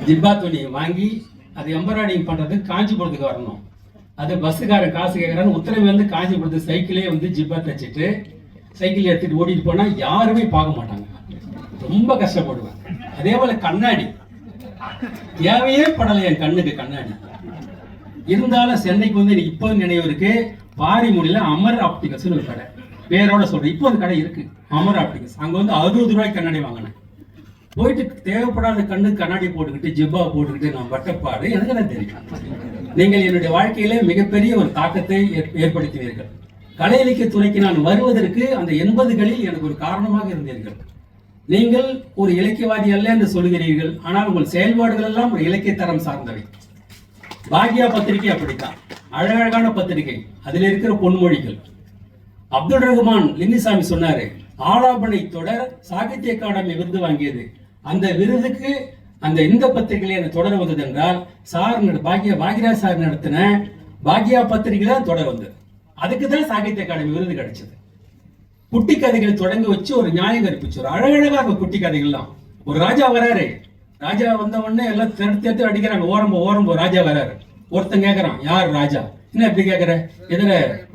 ஜிப்பா துணி வாங்கி அது எம்பராய்டிங் பண்றதுக்கு காஞ்சிபுரத்துக்கு வரணும். அது பஸ்ஸுக்காரன் காசு கேட்கறான்னு உத்தரவு காஞ்சிபுரத்துக்கு சைக்கிளே ஜிப்பா தைச்சிட்டு சைக்கிள் எடுத்துட்டு ஓடிட்டு போனா யாருமே பார்க்க மாட்டாங்க. ரொம்ப கஷ்டப்படுவேன். அதே போல கண்ணாடி தேவையே படலை என் கண்ணுக்கு கண்ணாடி. இருந்தாலும் சென்னைக்கு எனக்கு இப்போ நினைவு இருக்கு. பாரிமுடியில அமர் ஆப்டிகல்ஸ் ஒரு கடை, பேரோட சொல்றேன், இப்போ அந்த கடை இருக்கு அமர் ஆப்டிகல்ஸ். அங்க 60 ரூபாய்க்கு கண்ணாடி வாங்கினேன். போயிட்டு தேவைப்படாத கண்ணுக்கு கண்ணாடி போட்டுக்கிட்டு ஜிப்பா போட்டுக்கிட்டு நான் பட்டப்பாடு எனக்கு தான் தெரியும். நீங்கள் என்னுடைய வாழ்க்கையில மிகப்பெரிய ஒரு தாக்கத்தை ஏற்படுத்தினீர்கள். கலை இலக்கிய துறைக்கு நான் வருவதற்கு அந்த 80களில் எனக்கு ஒரு காரணமாக இருந்தீர்கள். நீங்கள் ஒரு இலக்கியவாதி அல்ல என்று சொல்கிறீர்கள், ஆனால் உங்கள் செயல்பாடுகள் எல்லாம் ஒரு இலக்கிய தரம் சார்ந்தவை. பாக்யா பத்திரிகை அப்படித்தான், அழகழகான பத்திரிகை, அதில் இருக்கிற பொன்மொழிகள். அப்துல் ரஹ்மான் லிங்குசாமி சொன்னாரு, ஆலாபனை தொடர் சாகித்ய அகாடமி விருது வாங்கியது. அந்த விருதுக்கு இந்த பத்திரிகையில அந்த தொடர் வந்தது என்றால் பாக்யராஜ் சார் நடத்தின பாக்யா பத்திரிகை தான் தொடர் வந்தது. அதுக்கு தான் சாகித்ய அகாடமி விருது கிடைச்சது. குட்டி கதைகள் தொடங்கி வச்சு ஒரு நியாயம் கற்பிச்சு ஒரு அழகழகாக குட்டி கதைகள்லாம். ஒரு ராஜா வராரு, ராஜா வந்த உடனே எல்லாம் தேர்த்து அடிக்கிறாங்க, ஓரம்போ ராஜா வராரு. ஒருத்தன் கேட்கறான், யார் ராஜா? என்ன எப்படி கேட்கற? எதிர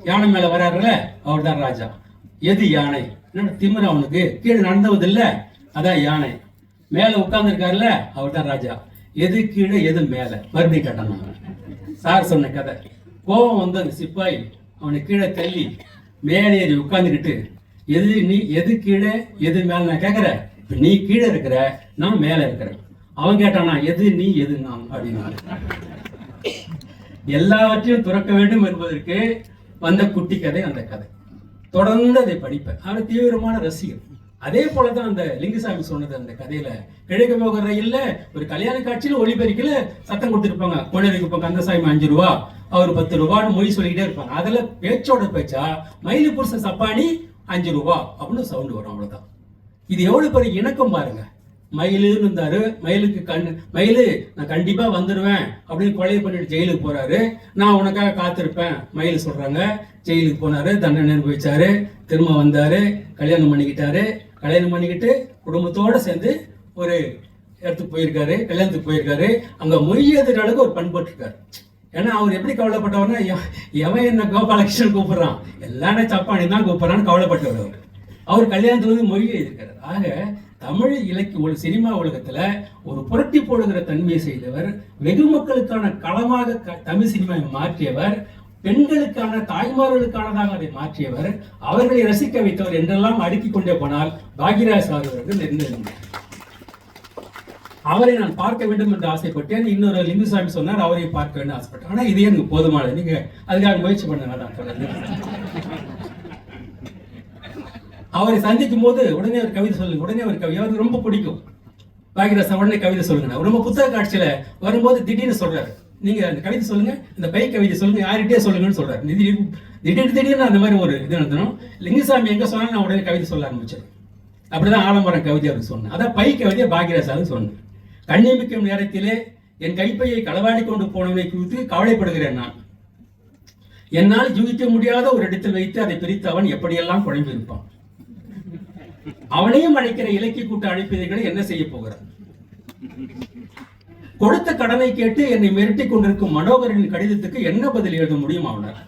யானை மேல வராருல அவர் தான் ராஜா. எது யானை? என்ன திமிர அவனுக்கு? கீழே நடந்தவது இல்ல, அதான் யானை. மேல உட்கார்ந்து இருக்காருல்ல அவர் தான் ராஜா. எது கீழே எது மேல? மறுபடியும் கேட்டான். சார் சொன்ன கதை. கோபம் அந்த சிப்பாய் அவனை கீழே தள்ளி மேலே ஏறி உட்கார்ந்துக்கிட்டு, எது கீழே எது மேல? நான் கேட்கிறேன், நீ கீழே இருக்கிற, நான் மேல இருக்கிறேன். அவன் கேட்டானா, எது நீ எது நான் அப்படின்னா. எல்லாவற்றையும் துறக்க வேண்டும் என்பதற்கு வந்த குட்டி கதை அந்த கதை. தொடர்ந்து அதை படிப்பேன். அவர் தீவிரமான ரசிகர். அதே போலதான் அந்த லிங்குசாமி சொன்னது அந்த கதையில, கிழக்கு போகிற ரயில்ல ஒரு கல்யாண காட்சியில ஒளிபெருக்கில சத்தம் கொடுத்துருப்பாங்க, கொள்ளைக்கு கந்தசாமி 5 ரூபா, அவர் 10 ரூபான்னு மொழி சொல்லிக்கிட்டே இருப்பாங்க. அதுல பேச்சோட பேச்சா மயிலு புருஷ சப்பானி 5 ரூபா அப்படின்னு சவுண்ட் வரும். அவ்வளவுதான். இது எவ்வளவு பெரிய இணக்கம் பாருங்க. மயிலுன்னு இருந்தாரு, மயிலு நான் கண்டிப்பா வந்துடுவேன் அப்படின்னு கொலை பண்ணிட்டு ஜெயிலுக்கு போறாரு. நான் உனக்காக காத்திருப்பேன் மயில் சொல்றாங்க. ஜெயிலுக்கு போனாரு, தண்டனை அனுபவிச்சாரு, திரும்ப வந்தாரு, கல்யாணம் பண்ணிக்கிட்டு குடும்பத்தோட சேர்ந்து ஒரு இடத்துக்கு போயிருக்காரு, கல்யாணத்துக்கு போயிருக்காரு. அங்க மொழியதுற அளவுக்கு ஒரு பண்பட்டு இருக்காரு. ஏன்னா அவர் எப்படி கவலைப்பட்டவர்னா, எவன் என்ன கோபாலகிருஷ்ணன் கூப்பிடுறான், எல்லாரும் சப்பானி தான் கூப்பிடுறான்னு கவலைப்பட்டவர். அவர் கல்யாணத்துக்கு மொழி எழுதியிருக்காரு. ஆக தமிழ் இலக்கிய சினிமா உலகத்துல ஒரு புரட்டி போடுகிற தன்மையை செய்தவர், வெகு மக்களுக்கான களமாக தமிழ் சினிமாவை மாற்றியவர், பெண்களுக்கான தாய்மார்களுக்கானதாக அதை மாற்றியவர், அவர்களை ரசிக்க வைத்தவர் என்றெல்லாம் அடுக்கிக் கொண்டே போனால் பாக்யராஜ் அவர்கள் இருந்திருந்தார். அவரை நான் பார்க்க வேண்டும் என்று ஆசைப்பட்டேன். இன்னொரு லிங்குசாமி சொன்னார், அவரை பார்க்க வேண்டும் ஆசைப்பட்டேன். ஆனா இதே எனக்கு போதுமானது, நீங்க அதுக்காக முயற்சி பண்ணுங்க. அவரை சந்திக்கும் போது உடனே ஒரு கவிதை சொல்லுங்க, அவருக்கு ரொம்ப பிடிக்கும். பாக்யராஜ் உடனே கவிதை சொல்லுங்க. ரொம்ப புத்தக காட்சியில வரும்போது திடீர்னு சொல்றாரு, நீங்க அந்த கவிதை சொல்லுங்க, இந்த பை கவிதை சொல்லுங்க, யார்கிட்டயே சொல்லுங்கன்னு சொல்றாரு. திடீர்னு அந்த மாதிரி ஒரு இது நடத்தணும். லிங்குசாமி எங்க சொன்னாலும் நான் உடனே கவிதை சொல்ல ஆரம்பிச்சேன். அப்படிதான் ஆலமரம் கவிதை அவருக்கு சொன்னேன். அதான் பை கவிதையை பாக்யராஜ் சொன்னேன். கண்ணிமிக்கும் நேரத்திலே என் கைப்பையை களவாடி கொண்டு போனவனை குறித்து கவலைப்படுகிறேன் நான். என்னால் யூகிக்க முடியாத ஒரு இடத்தில் வைத்து அதை பிரித்து அவன் எப்படியெல்லாம் குழம்பி இருப்பான். அவனையும் அழைக்கிற இலக்கிய கூட்ட அழைப்பீர்களை என்ன செய்ய போகிறார்? கொடுத்த கடனை கேட்டு என்னை மிரட்டி கொண்டிருக்கும் மனோகரின் கடிதத்துக்கு என்ன பதில் எழுத முடியும் அவனால்?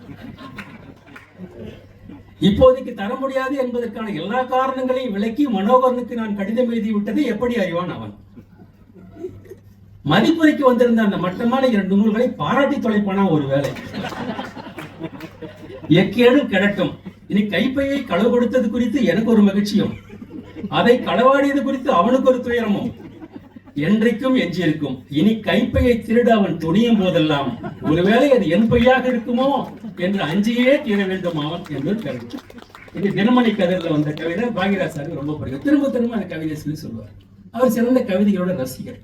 இப்போதைக்கு தர முடியாது என்பதற்கான எல்லா காரணங்களையும் விளக்கி மனோகரனுக்கு நான் கடிதம் எழுதி விட்டதை எப்படி அறிவான் அவன்? மதிப்புரைக்கு வந்திருந்த அந்த மட்டமான 2 நூல்களை பாராட்டி தொலைப்பானா ஒரு வேலை. எக்கேடும் கிடட்டும். இனி கைப்பையை களவு கொடுத்தது குறித்து எனக்கு ஒரு மகிழ்ச்சியும், அதை களவாடியது குறித்து அவனுக்கு ஒரு துயரமும் என்றைக்கும் எஞ்சியிருக்கும். இனி கைப்பையை திருட அவன் துணியும் போதெல்லாம் ஒருவேளை அது என் பையாக இருக்குமோ என்று அஞ்சியே தீர வேண்டும் அவன் என்று கருத்து. இது தினமணி கதிரில் வந்த கவிதை பாக்யராஜ் ரொம்ப பிடிக்கும். திரும்ப அந்த கவிதை சொல்லுவார். அவர் சிறந்த கவிதைகளோட ரசிகர்.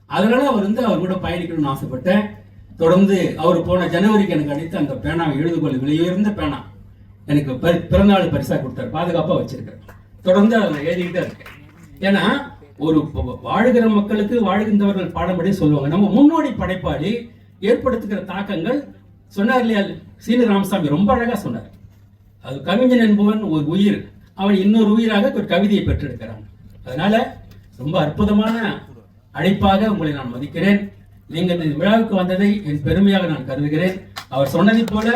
அதனால அவர் கூட பயணிக்கணும்னு ஆசைப்பட்டேன். தொடர்ந்து அவர் போன ஜனவரிக்கு எனக்கு அடித்து அந்த பேனாவை எழுதுகொள்ள விலையுயர்ந்த பேனா எனக்கு பிறந்தநாள் பரிசா கொடுத்தாரு. பாதுகாப்பா வச்சிருக்கேன். தொடர்ந்து அதை எழுதிக்கிட்டே இருக்கேன். ஏன்னா ஒரு வாழுகிற மக்களுக்கு வாழ்கின்றவர்கள் பாடம்படி சொல்லுவாங்க. நம்ம முன்னோடி படைப்பாளி ஏற்படுத்துகிற தாக்கங்கள் சொன்னார் இல்லையா, சீனு ராமசாமி ரொம்ப அழகா சொன்னார். அது கவிஞன் என்பவன் ஒரு உயிர், அவன் இன்னொரு உயிராக ஒரு கவிதையை பெற்றெடுக்கிறான். அதனால ரொம்ப அற்புதமான அழைப்பாக உங்களை நான் மதிக்கிறேன். நீங்கள் இந்த விழாவுக்கு வந்ததை என் பெருமையாக நான் கருதுகிறேன். அவர் சொன்னதை போல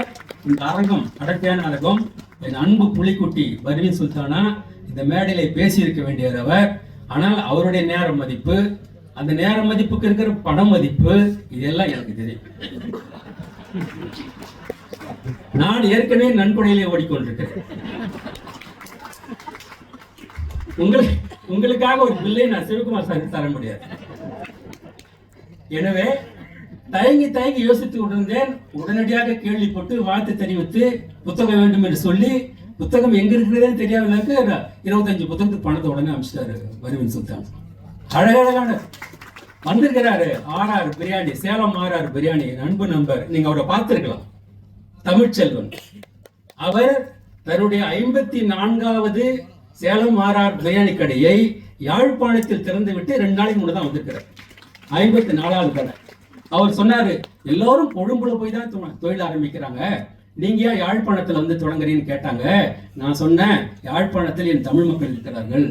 இந்த அரங்கம் அடர்த்தியான அரங்கம். என் அன்பு புலிக்குட்டி பர்வீன் சுல்தானா இந்த மேடையில பேசியிருக்க வேண்டியவர் அவர். ஆனால் அவருடைய நேர மதிப்பு, அந்த நேர மதிப்புக்கு இருக்கிற பண மதிப்பு, இதெல்லாம் எனக்கு தெரியும். நான் ஏற்கனவே நன்கொடையிலே ஓடிக்கொண்டிருக்கிறேன். உங்களுக்காக ஒரு பில்லை நான் சிவகுமார் சாருக்கு தர முடியாது. எனவே தயங்கி யோசித்து கொண்டிருந்தேன். உடனடியாக கேள்விப்பட்டு வாழ்த்து தெரிவித்து புத்தகம் வேண்டும் என்று சொல்லி, புத்தகம் எங்க இருக்கிறதே தெரியாதவங்களுக்கு 25 புத்தகத்துக்கு பணத்தை உடனே அனுப்பிச்சிட்டாரு பர்வீன் சுல்தான். அழகழகான வந்திருக்கிறாரு. ஆர்ஆர் பிரியாணி, சேலம் ஆர்ஆர் பிரியாணி அன்பு நம்பர், நீங்க அவரை பார்த்திருக்கலாம். தமிழ்ச்செல்வன் அவர் தன்னுடைய 54வது சேலம் ஆர்ஆர் பிரியாணி கடையை யாழ்ப்பாணத்தில் திறந்து விட்டு 2 நாளைக்கு முன்னே தான் வந்திருக்கிறார். 54வது கடை. அவர் சொன்னாரு, எல்லாரும் கொழும்புல போய் தான் தொழில் ஆரம்பிக்கிறாங்க, நீங்க ஏன் யாழ்ப்பாணத்துல வந்து தொடங்குறீங்கன்னு கேட்டாங்க. நான் சொன்னேன், யாழ்ப்பாணத்தில் என் தமிழ் மக்கள் இருக்கிறார்கள்,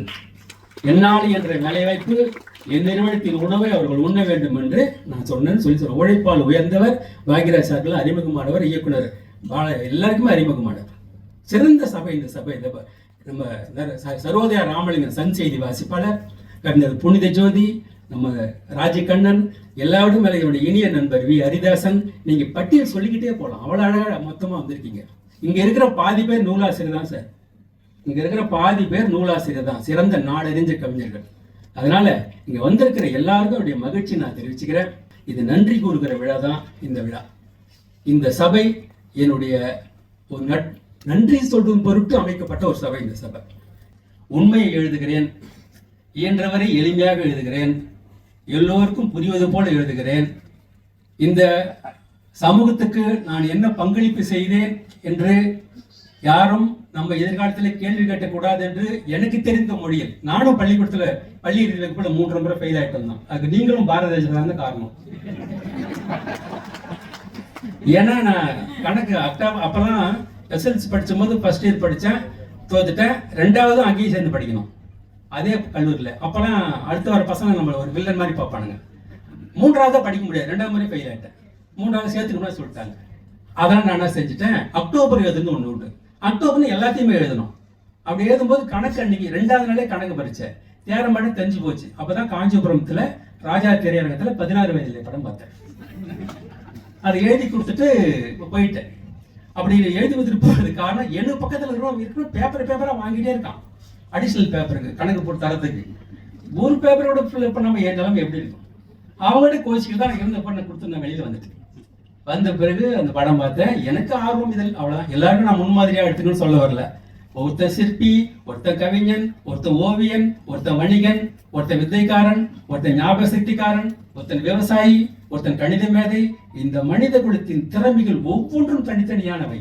என்னாளி என்ற வேலைவாய்ப்பு, என் நிறுவனத்தின் உணவை அவர்கள் உண்ண வேண்டும் என்று நான் சொன்னேன்னு சொல்லி உழைப்பால் உயர்ந்தவர் பாக்யராஜ் சார்கள் அறிமுகமானவர், இயக்குனர் எல்லாருக்குமே அறிமுகமானவர். சிறந்த சபை இந்த சபை. நம்ம சரோதயா ராமலிங்கம் சன் செய்தி வாசிப்பாளர், கவிஞர் புனித ஜோதி, நம்ம ராஜகண்ணன், எல்லாரும் மேலே என்னுடைய இனிய நண்பர் வி ஹரிதாசன். நீங்க பட்டியல் சொல்லிக்கிட்டே போகலாம், அவ்வளவு அழகா மொத்தமா வந்திருக்கீங்க. இங்க இருக்கிற பாதி பேர் நூலாசிரியர் தான் சார். இங்க இருக்கிற பாதி பேர் நூலாசிரியர் தான், சிறந்த நாடறிஞ்ச கவிஞர்கள். அதனால இங்க வந்திருக்கிற எல்லாருக்கும் என்னுடைய மகிழ்ச்சி நான் தெரிவிச்சுக்கிறேன். இது நன்றி கூறுகிற விழா தான் இந்த விழா. இந்த சபை என்னுடைய ஒரு நன்றி சொல்லும் பொருட்டு அமைக்கப்பட்ட ஒரு சபை. இந்த சபை உண்மையை எழுதுகிறேன், இயன்றவரை எளிமையாக எழுதுகிறேன், எல்லோருக்கும் புரிவது போல எழுதுகிறேன். இந்த சமூகத்துக்கு நான் என்ன பங்களிப்பு செய்தேன் என்று யாரும் நம்ம எதிர்காலத்தில் கேள்வி கேட்கக்கூடாது என்று எனக்கு தெரிந்த மொழியில், நானும் பள்ளிக்கூடத்துல பள்ளி கூட 3 முறை ஃபெயில் ஆயிட்டோம் தான். அதுக்கு நீங்களும் பாரத ஜனதா தான் காரணம். ஏன்னா நான் கணக்கு அப்பெல்லாம் எஸ்எல்சி படிச்சும் போது ஃபர்ஸ்ட் இயர் படித்தேன், தோத்துட்டேன். 2வது அங்கேயும் சேர்ந்து படிக்கணும் அதே கல்லூரியில். அப்பெல்லாம் அடுத்த வர பசங்க நம்மளை ஒரு வில்லன் மாதிரி பார்ப்பானுங்க. 3வது படிக்க முடியாது, 2வது முறை ஃபெயில் ஆகிட்டேன். 3வது சேர்த்துக்கணும்னு சொல்லிட்டாங்க. அதெல்லாம் நான் என்ன செஞ்சுட்டேன், அக்டோபர் எழுதுன்னு ஒன்று உண்டு. அக்டோபர்னு எல்லாத்தையுமே எழுதணும். அப்படி எழுதும்போது கணக்கு அன்னைக்கு 2வது நாளே கணக்கு பறிச்சேன். தேரம்பாடு தெரிஞ்சு போச்சு. அப்பதான் காஞ்சிபுரத்துல ராஜா திரையரங்கத்துல 16 வயதிலே படம் பார்த்தேன். அதை எழுதி கொடுத்துட்டு போயிட்டேன். அப்படி எழுதி கொடுத்துட்டு போறது காரணம், என்ன பக்கத்துல இருக்கிற பேப்பரா வாங்கிட்டே இருக்கான். அடிஷனல் பேப்பருக்கு கணக்கு போட்டு தரத்துக்கு ஒரு பேப்பரோட ஃபில் பண்ணாம என் நிலைமை எப்படி இருக்கும்? அவங்கள்ட்ட கோச்சிக்கு தான் இருந்த பண்ண கொடுத்து நான் வெளியில வந்துட்டேன். வந்த பிறகு அந்த படம் பார்த்தேன். எனக்கு ஆர்வம் இதில் அவ்வளவுதான். எல்லாருக்கும் நான் முன்மாதிரியா எடுத்துக்கணும்னு சொல்ல வரல. ஒருத்தன் சிற்பி, ஒருத்தன் கவிஞன், ஒருத்தன் ஓவியன், ஒருத்தன் வணிகன், ஒருத்தன் வித்தைக்காரன், ஒருத்தன் ஞாபக சக்திக்காரன், ஒருத்தன் விவசாயி, ஒருத்தன் கணித மேதை. இந்த மனித குலத்தின் திறமைகள் ஒவ்வொன்றும் தனித்தனியானவை.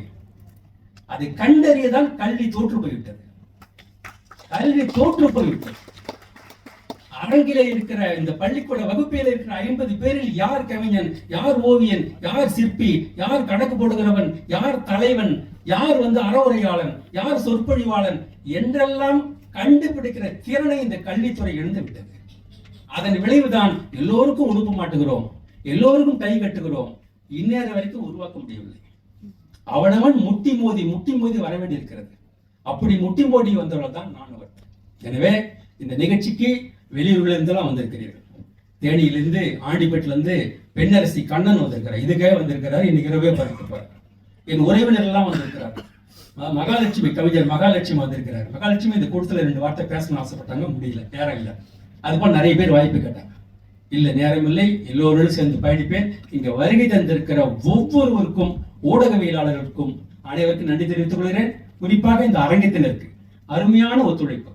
அதை கண்டறியதான் கல்வி தோற்று போய்விட்டது. கல்வி தோற்று போய்விட்டது. அரங்கில இருக்கிற இந்த பள்ளிக்கூட வகுப்பில் இருக்கிற 50 பேரில் யார் கவிஞன், யார் ஓவியன், யார் சிற்பி, யார் கணக்கு போடுகிறவன், யார் தலைவன், யார் அறவுரையாளன், யார் சொற்பொழிவாளன் என்றெல்லாம் கண்டுபிடிக்கிற திறனை இந்த கல்வித்துறை இழந்து விட்டது. அதன் விளைவுதான் எல்லோருக்கும் உடுப்ப மாட்டுகிறோம், எல்லோருக்கும் கை கட்டுகிறோம், இந்நேர வரைக்கும் உருவாக்க முடியவில்லை. அவனவன் முட்டி மோதி வர வேண்டி இருக்கிறது. அப்படி முட்டி மோடி வந்தவர்கள் தான் நான் அவர். எனவே இந்த நிகழ்ச்சிக்கு வெளியூர்ல இருந்தெல்லாம் வந்திருக்கிறீர்கள். தேனியிலிருந்து, ஆண்டிப்பேட்டிலிருந்து பெண்ணரசி கண்ணன் வந்திருக்கிறார். இதுக்காக வந்திருக்கிறார். இன்னைக்கு இரவே பார்த்துப்பார். என் உறவினர் எல்லாம் வந்திருக்கிறார். மகாலட்சுமி, கவிஞர் மகாலட்சுமி வந்திருக்கிறார். மகாலட்சுமி இந்த கூட்டத்தில் 2 வார்த்தை பேசணும்னு ஆசைப்பட்டாங்க, முடியல, நேரம் இல்லை. அதுபோல் நிறைய பேர் வாய்ப்பு கேட்டாங்க. இல்லை, நேரம் இல்லை, எல்லோரோடும் சேர்ந்து பயணிப்பேன். இங்க வருகை தந்திருக்கிற ஒவ்வொருவருக்கும், ஊடகவியலாளர்களுக்கும் அனைவருக்கும் நன்றி தெரிவித்துக் கொள்கிறேன். குறிப்பாக இந்த அரங்கத்தினருக்கு அருமையான ஒத்துழைப்பு.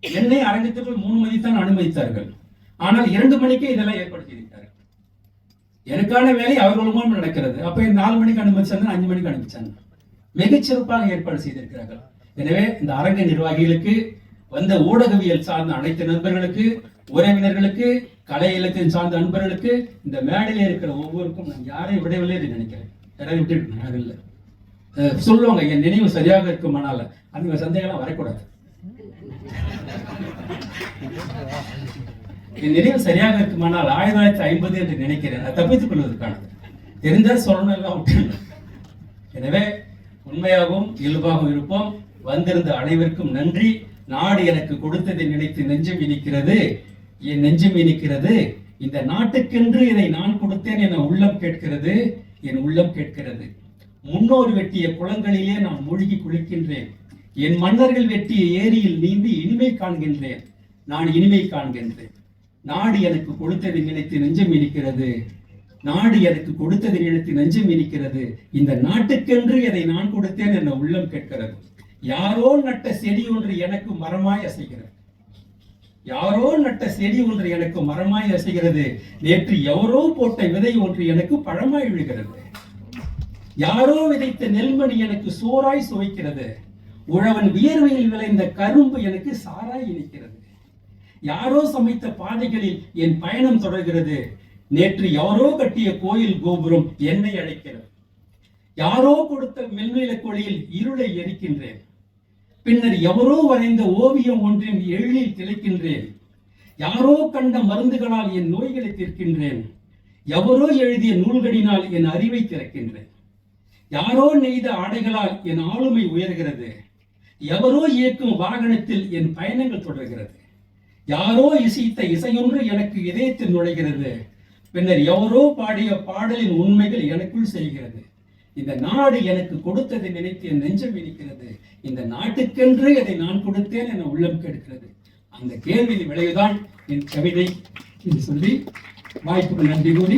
என்னை அரங்கத்திற்குள் 3 மணிக்கு தான் அனுமதித்தார்கள். ஆனால் 2 மணிக்கே இதெல்லாம் ஏற்படுத்தி இருக்கிறார்கள். எனக்கான வேலை அவர்கள் மூலம் நடக்கிறது. அப்ப 4 மணிக்கு அனுமதிச்சாங்க, 5 மணிக்கு அனுப்பிச்சாங்க. மிகச்சிறப்பாக ஏற்பாடு செய்திருக்கிறார்கள். எனவே இந்த அரங்க நிர்வாகிகளுக்கு, வந்த ஊடகவியல் சார்ந்த அனைத்து நண்பர்களுக்கு, உறவினர்களுக்கு, கலை இலக்கியம் சார்ந்த நண்பர்களுக்கு, இந்த மேடையில் இருக்கிற ஒவ்வொருக்கும் நான் யாரையும் விடவில்லை என்று நினைக்கிறேன். யாரையும் விட்டு யாரும் இல்லை. சொல்லுவாங்க, என் நினைவு சரியாக இருக்குமானால அந்த சந்தேகம் வரக்கூடாது. என் நினைவு சரியாக இருக்குமானால் 1950 என்று நினைக்கிறேன். அதை தப்பித்துக் கொள்வதற்கானது. தெரிந்தால் சொல்லணும். எனவே உண்மையாகவும் இயல்பாகவும் இருப்போம். வந்திருந்த அனைவருக்கும் நன்றி. நாடு எனக்கு கொடுத்ததை நினைத்து நெஞ்சம் இனிக்கிறது, என் நெஞ்சம் இனிக்கிறது. இந்த நாட்டுக்கென்று இதை நான் கொடுத்தேன் என உள்ளம் கேட்கிறது, என் உள்ளம் கேட்கிறது. முன்னோர் வெட்டிய குளங்களிலே நான் மூழ்கி குளிக்கின்றேன். என் மன்னர்கள் வெட்டிய ஏரியில் நீந்தி இனிமை காண்கின்றேன். நான் இனிமை காண்கின்றேன். நாடு எனக்கு கொடுத்ததை நினைத்து நெஞ்சம் இனிக்கிறது. நாடு எனக்கு கொடுத்ததை நினைத்து நெஞ்சம் இனிக்கிறது. இந்த நாட்டுக்கென்று இதை நான் கொடுத்தேன் என உள்ளம் கேட்கிறது. யாரோ நட்ட செடி ஒன்று எனக்கு மரமாய் அசைகிறது. யாரோ நட்ட செடி ஒன்று எனக்கு மரமாய் அசைகிறது. நேற்று எவரோ போட்ட விதை ஒன்று எனக்கு பழமாய் விழுகிறது. யாரோ விதைத்த நெல்மணி எனக்கு சோறாய் சுவைக்கிறது. உழவன் வியர்வையில் விளைந்த கரும்பு எனக்கு சாராய் இனிக்கிறது. யாரோ சமைத்த பாதைகளில் என் பயணம் தொடர்கிறது. நேற்று யாரோ கட்டிய கோயில் கோபுரம் என்னை அழைக்கிறது. யாரோ கொடுத்த மென்மையில கொளியில் இருளை எரிக்கின்றேன். பின்னர் எவரோ வரைந்த ஓவியம் ஒன்றின் எழிலில் திளைக்கின்றேன். யாரோ கண்ட மருந்துகளால் என் நோய்களை தீர்க்கின்றேன். எவரோ எழுதிய நூல்களினால் என் அறிவை திறக்கின்றேன். யாரோ நெய்த ஆடைகளால் என் ஆளுமை உயர்கிறது. எவரோ இயக்கும் வாகனத்தில் என் பயணங்கள் தொடர்கிறது. யாரோ இசைத்த இசையொன்று எனக்கு இதயத்தில் நுழைகிறது. பின்னர் எவரோ பாடிய பாடலின் உண்மைகள் எனக்குள் செய்கிறது. இந்த நாடு எனக்கு கொடுத்ததை நினைத்து என் நெஞ்சம் இனிக்கிறது. இந்த நாட்டுக்கென்று அதை நான் கொடுத்தேன் என உள்ளம் கேட்கிறது. அந்த கேள்வியின் விளைவுதான் என் கவிதை என்று சொல்லி வாய்ப்புக்கு நன்றி கூறி